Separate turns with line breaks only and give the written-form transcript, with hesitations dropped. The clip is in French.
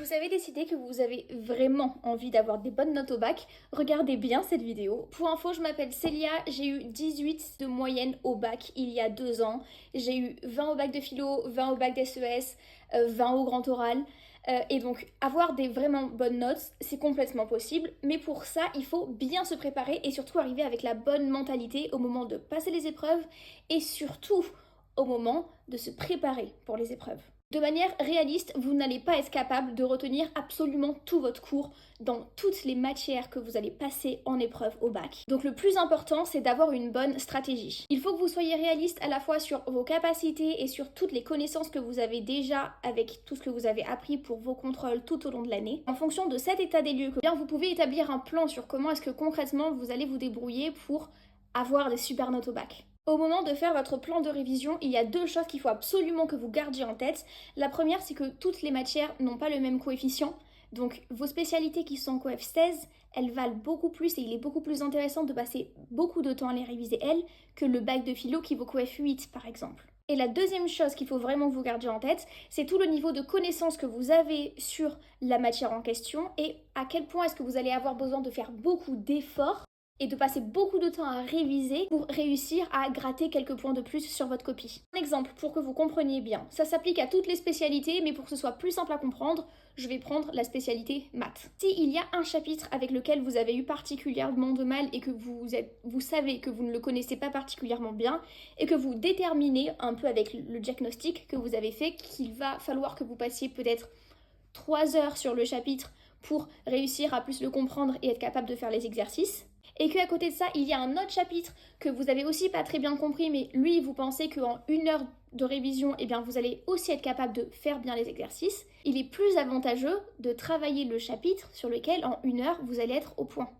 vous avez décidé que vous avez vraiment envie d'avoir des bonnes notes au bac, regardez bien cette vidéo. Pour info, je m'appelle Célia, j'ai eu 18 de moyenne au bac il y a 2 ans. J'ai eu 20 au bac de philo, 20 au bac d'SES, 20 au grand oral. Et donc avoir des vraiment bonnes notes, c'est complètement possible. Mais pour ça, il faut bien se préparer et surtout arriver avec la bonne mentalité au moment de passer les épreuves et surtout au moment de se préparer pour les épreuves. De manière réaliste, vous n'allez pas être capable de retenir absolument tout votre cours dans toutes les matières que vous allez passer en épreuve au bac. Donc le plus important, c'est d'avoir une bonne stratégie. Il faut que vous soyez réaliste à la fois sur vos capacités et sur toutes les connaissances que vous avez déjà avec tout ce que vous avez appris pour vos contrôles tout au long de l'année. En fonction de cet état des lieux, vous pouvez établir un plan sur comment est-ce que concrètement vous allez vous débrouiller pour avoir des super notes au bac. Au moment de faire votre plan de révision, il y a 2 choses qu'il faut absolument que vous gardiez en tête. La première, c'est que toutes les matières n'ont pas le même coefficient. Donc vos spécialités qui sont coef 16, elles valent beaucoup plus et il est beaucoup plus intéressant de passer beaucoup de temps à les réviser elles que le bac de philo qui vaut coef 8 par exemple. Et la deuxième chose qu'il faut vraiment que vous gardiez en tête, c'est tout le niveau de connaissance que vous avez sur la matière en question et à quel point est-ce que vous allez avoir besoin de faire beaucoup d'efforts et de passer beaucoup de temps à réviser pour réussir à gratter quelques points de plus sur votre copie. Un exemple pour que vous compreniez bien, ça s'applique à toutes les spécialités, mais pour que ce soit plus simple à comprendre, je vais prendre la spécialité maths. S'il y a un chapitre avec lequel vous avez eu particulièrement de mal et que vous savez que vous ne le connaissez pas particulièrement bien et que vous déterminez un peu avec le diagnostic que vous avez fait qu'il va falloir que vous passiez peut-être 3 heures sur le chapitre pour réussir à plus le comprendre et être capable de faire les exercices, et qu'à côté de ça, il y a un autre chapitre que vous avez aussi pas très bien compris, mais lui, vous pensez qu'en 1 heure de révision, eh bien, vous allez aussi être capable de faire bien les exercices, il est plus avantageux de travailler le chapitre sur lequel, en 1 heure, vous allez être au point.